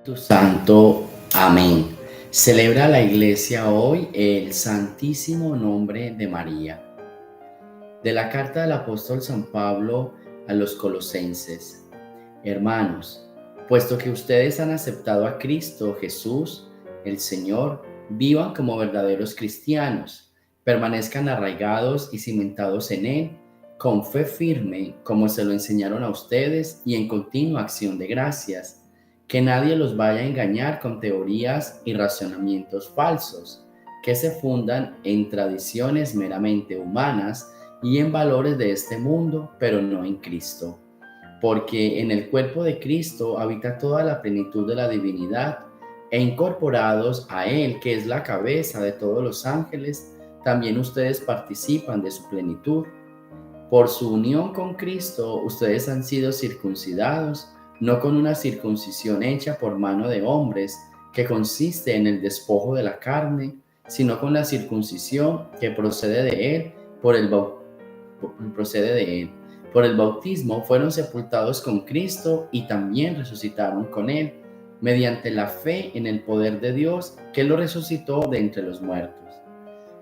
Tu Santo. Amén. Celebra la Iglesia hoy el Santísimo Nombre de María. De la carta del apóstol San Pablo a los Colosenses. Hermanos, puesto que ustedes han aceptado a Cristo Jesús, el Señor, vivan como verdaderos cristianos, permanezcan arraigados y cimentados en Él, con fe firme, como se lo enseñaron a ustedes y en continua acción de gracias. Que nadie los vaya a engañar con teorías y razonamientos falsos, que se fundan en tradiciones meramente humanas y en valores de este mundo, pero no en Cristo. Porque en el cuerpo de Cristo habita toda la plenitud de la divinidad, e incorporados a Él, que es la cabeza de todos los ángeles, también ustedes participan de su plenitud. Por su unión con Cristo, ustedes han sido circuncidados, no con una circuncisión hecha por mano de hombres, que consiste en el despojo de la carne, sino con la circuncisión que procede de Él, procede de Él. Por el bautismo fueron sepultados con Cristo y también resucitaron con Él, mediante la fe en el poder de Dios que lo resucitó de entre los muertos.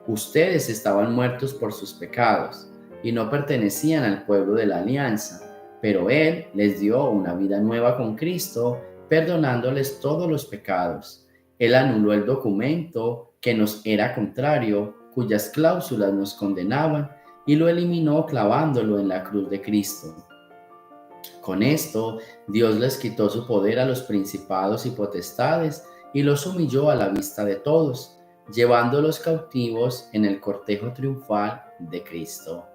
Ustedes estaban muertos por sus pecados y no pertenecían al pueblo de la alianza, pero Él les dio una vida nueva con Cristo, perdonándoles todos los pecados. Él anuló el documento que nos era contrario, cuyas cláusulas nos condenaban, y lo eliminó clavándolo en la cruz de Cristo. Con esto, Dios les quitó su poder a los principados y potestades y los humilló a la vista de todos, llevándolos cautivos en el cortejo triunfal de Cristo.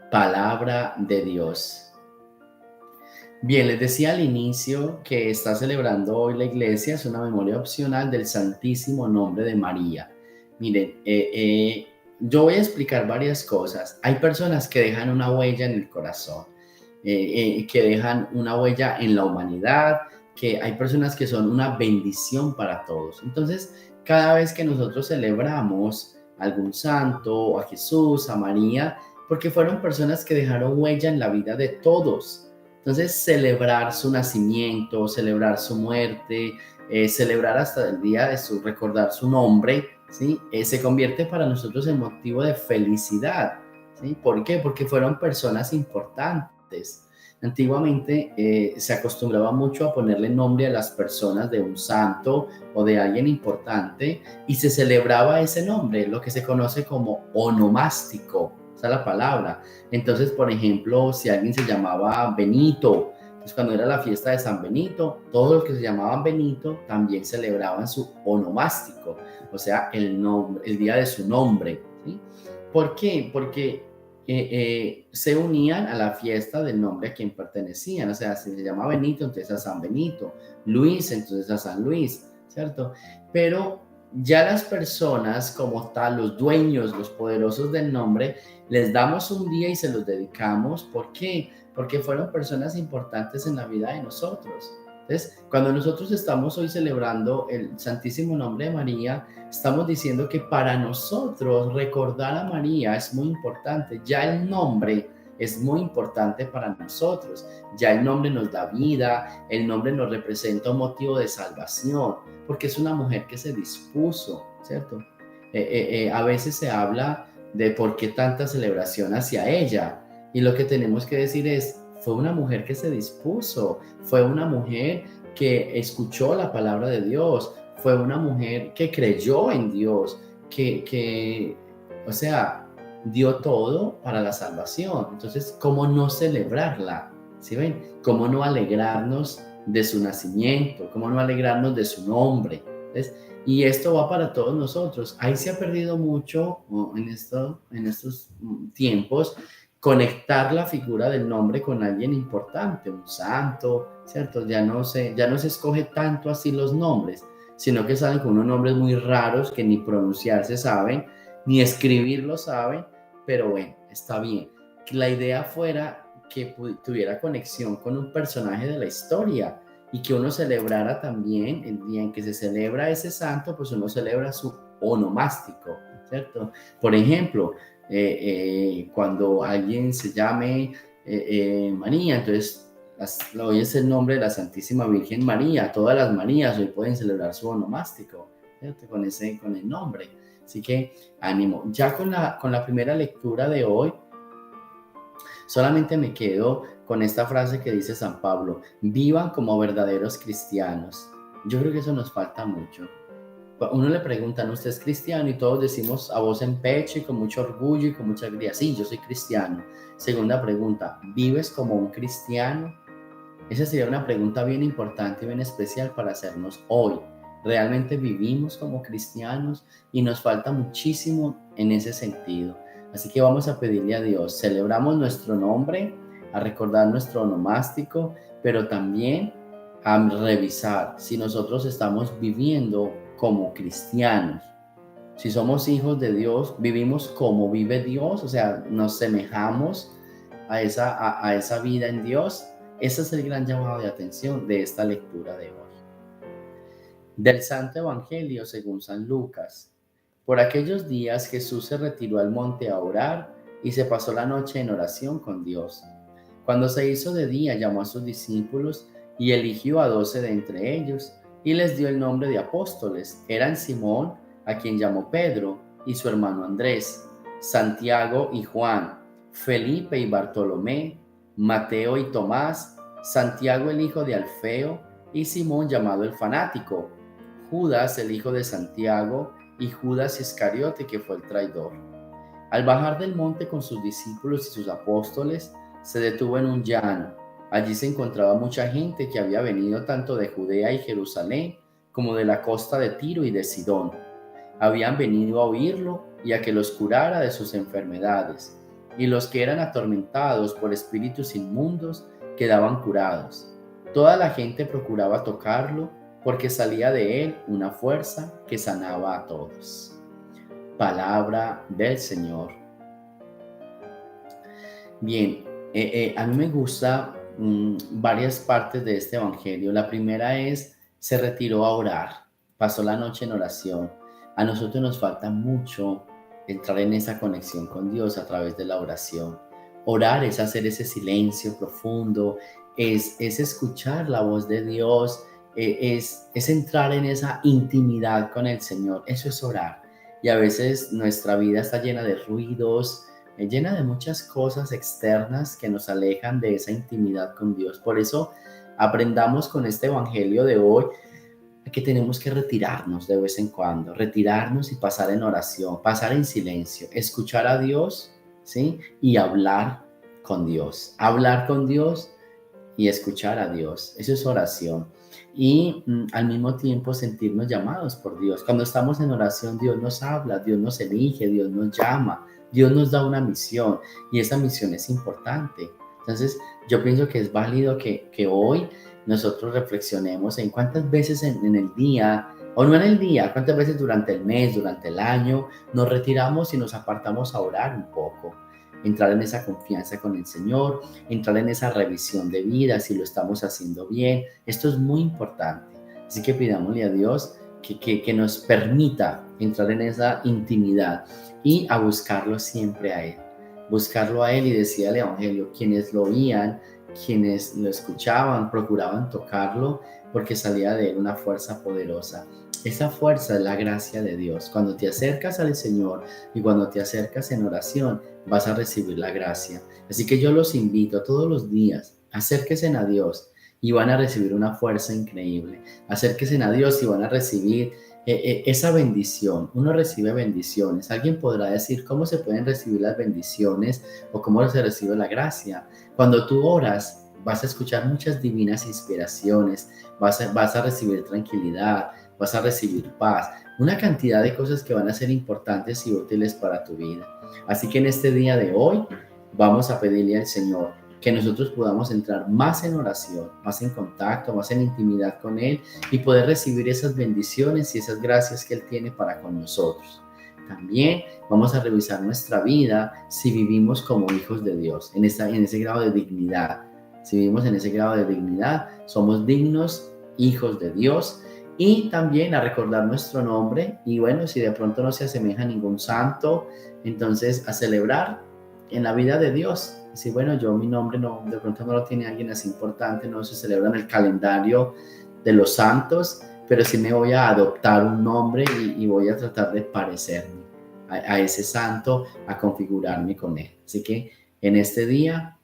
Palabra de Dios. Bien, les decía al inicio que está celebrando hoy la iglesia, es una memoria opcional del Santísimo Nombre de María. Miren, yo voy a explicar varias cosas. Hay personas que dejan una huella en el corazón, que dejan una huella en la humanidad, que hay personas que son una bendición para todos. Entonces, cada vez que nosotros celebramos a algún santo, a Jesús, a María, porque fueron personas que dejaron huella en la vida de todos. Entonces, celebrar su nacimiento, celebrar su muerte, celebrar hasta el día de recordar su nombre, ¿sí? Se convierte para nosotros en motivo de felicidad, ¿sí? ¿Por qué? Porque fueron personas importantes. Antiguamente se acostumbraba mucho a ponerle nombre a las personas de un santo o de alguien importante y se celebraba ese nombre, lo que se conoce como onomástico, esa es la palabra. Entonces, por ejemplo, si alguien se llamaba Benito, pues cuando era la fiesta de San Benito, todos los que se llamaban Benito también celebraban su onomástico, o sea, el día de su nombre, ¿sí? ¿Por qué? Porque se unían a la fiesta del nombre a quien pertenecían, o sea, si se llama Benito, entonces a San Benito, Luis, entonces a San Luis, ¿cierto? Pero ya las personas como tal, los dueños, los poderosos del nombre, les damos un día y se los dedicamos. ¿Por qué? Porque fueron personas importantes en la vida de nosotros. Entonces, cuando nosotros estamos hoy celebrando el Santísimo Nombre de María, estamos diciendo que para nosotros recordar a María es muy importante. Ya el nombre es muy importante para nosotros. Ya el nombre nos da vida, el nombre nos representa un motivo de salvación, porque es una mujer que se dispuso, ¿cierto? A veces se habla de por qué tanta celebración hacia ella, y lo que tenemos que decir es, fue una mujer que se dispuso, fue una mujer que escuchó la palabra de Dios, fue una mujer que creyó en Dios, o sea, dio todo para la salvación. Entonces, ¿cómo no celebrarla? ¿Sí ven? ¿Cómo no alegrarnos de su nacimiento? ¿Cómo no alegrarnos de su nombre? ¿Ves? Y esto va para todos nosotros. Ahí se ha perdido mucho en estos tiempos conectar la figura del nombre con alguien importante, un santo, ¿cierto? Ya no se escoge tanto así los nombres, sino que salen con unos nombres muy raros que ni pronunciarse saben, ni escribirlo saben, pero bueno, está bien. Que la idea fuera que tuviera conexión con un personaje de la historia y que uno celebrara también el día en que se celebra ese santo, pues uno celebra su onomástico, ¿cierto? Por ejemplo, cuando alguien se llame María, entonces Hoy es el nombre de la Santísima Virgen María. Todas las Marías hoy pueden celebrar su onomástico, fíjate, con el nombre. Así que ánimo. Ya con la primera lectura de hoy, solamente me quedo con esta frase que dice San Pablo: vivan como verdaderos cristianos. Yo creo que eso nos falta mucho. Uno le preguntan, ¿usted es cristiano? Y todos decimos a voz en pecho y con mucho orgullo y con mucha alegría: sí, yo soy cristiano. Segunda pregunta, ¿vives como un cristiano? Esa sería una pregunta bien importante y bien especial para hacernos hoy. ¿Realmente vivimos como cristianos? Y nos falta muchísimo en ese sentido. Así que vamos a pedirle a Dios, celebramos nuestro nombre, a recordar nuestro onomástico, pero también a revisar si nosotros estamos viviendo como cristianos. Si somos hijos de Dios, vivimos como vive Dios, o sea, nos semejamos a esa vida en Dios. Ese es el gran llamado de atención de esta lectura de hoy. Del Santo Evangelio según San Lucas. Por aquellos días Jesús se retiró al monte a orar y se pasó la noche en oración con Dios. Cuando se hizo de día, llamó a sus discípulos y eligió a 12 de entre ellos y les dio el nombre de apóstoles. Eran Simón, a quien llamó Pedro, y su hermano Andrés, Santiago y Juan, Felipe y Bartolomé, Mateo y Tomás, Santiago el hijo de Alfeo y Simón llamado el fanático, Judas el hijo de Santiago y Judas Iscariote, que fue el traidor. Al bajar del monte con sus discípulos y sus apóstoles, se detuvo en un llano. Allí se encontraba mucha gente que había venido tanto de Judea y Jerusalén como de la costa de Tiro y de Sidón. Habían venido a oírlo y a que los curara de sus enfermedades, y los que eran atormentados por espíritus inmundos quedaban curados. Toda la gente procuraba tocarlo, porque salía de él una fuerza que sanaba a todos. Palabra del Señor. Bien, a mí me gusta varias partes de este evangelio. La primera es, se retiró a orar, pasó la noche en oración. A nosotros nos falta mucho entrar en esa conexión con Dios a través de la oración. Orar es hacer ese silencio profundo, es escuchar la voz de Dios, es entrar en esa intimidad con el Señor. Eso es orar. Y a veces nuestra vida está llena de ruidos, llena de muchas cosas externas que nos alejan de esa intimidad con Dios. Por eso aprendamos con este evangelio de hoy que tenemos que retirarnos de vez en cuando, retirarnos y pasar en oración, pasar en silencio, escuchar a Dios, ¿sí? Y hablar con Dios y escuchar a Dios. Eso es oración. Y al mismo tiempo sentirnos llamados por Dios. Cuando estamos en oración, Dios nos habla, Dios nos elige, Dios nos llama, Dios nos da una misión y esa misión es importante. Entonces, yo pienso que es válido que hoy nosotros reflexionemos en cuántas veces en el día, o no en el día, cuántas veces durante el mes, durante el año, nos retiramos y nos apartamos a orar un poco. Entrar en esa confianza con el Señor, entrar en esa revisión de vida, si lo estamos haciendo bien. Esto es muy importante. Así que pidámosle a Dios que nos permita entrar en esa intimidad y a buscarlo siempre a Él. Buscarlo a Él, y decía el Evangelio, quienes lo oían, quienes lo escuchaban, procuraban tocarlo porque salía de Él una fuerza poderosa. Esa fuerza es la gracia de Dios. Cuando te acercas al Señor y cuando te acercas en oración, vas a recibir la gracia. Así que yo los invito todos los días, acérquense a Dios y van a recibir una fuerza increíble. Acérquense a Dios y van a recibir esa bendición. Uno recibe bendiciones. Alguien podrá decir cómo se pueden recibir las bendiciones o cómo se recibe la gracia. Cuando tú oras, vas a escuchar muchas divinas inspiraciones, vas a recibir tranquilidad, vas a recibir paz, una cantidad de cosas que van a ser importantes y útiles para tu vida. Así que en este día de hoy vamos a pedirle al Señor que nosotros podamos entrar más en oración, más en contacto, más en intimidad con Él y poder recibir esas bendiciones y esas gracias que Él tiene para con nosotros. También vamos a revisar nuestra vida si vivimos como hijos de Dios, en ese grado de dignidad. Si vivimos en ese grado de dignidad, somos dignos hijos de Dios. Y también a recordar nuestro nombre, y bueno, si de pronto no se asemeja a ningún santo, entonces a celebrar en la vida de Dios. Decir, bueno, yo mi nombre no, de pronto no lo tiene alguien así importante, no se celebra en el calendario de los santos, pero sí me voy a adoptar un nombre y voy a tratar de parecerme a ese santo, a configurarme con él. Así que en este día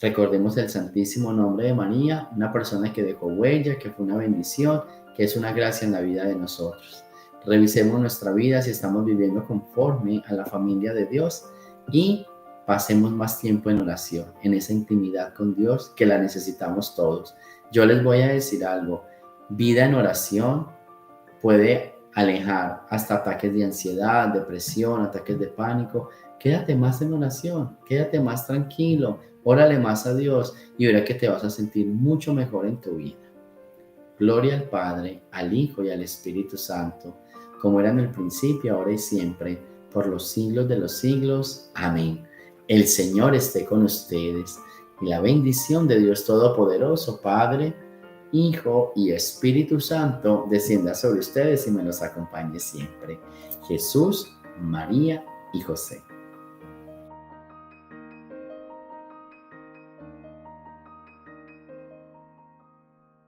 recordemos el santísimo nombre de María, una persona que dejó huella, que fue una bendición, que es una gracia en la vida de nosotros. Revisemos nuestra vida si estamos viviendo conforme a la familia de Dios y pasemos más tiempo en oración, en esa intimidad con Dios que la necesitamos todos. Yo les voy a decir algo, vida en oración puede alejar hasta ataques de ansiedad, depresión, ataques de pánico. Quédate más en oración, quédate más tranquilo, órale más a Dios y verá que te vas a sentir mucho mejor en tu vida. Gloria al Padre, al Hijo y al Espíritu Santo, como era en el principio, ahora y siempre, por los siglos de los siglos. Amén. El Señor esté con ustedes y la bendición de Dios Todopoderoso, Padre, Hijo y Espíritu Santo, descienda sobre ustedes y me los acompañe siempre. Jesús, María y José.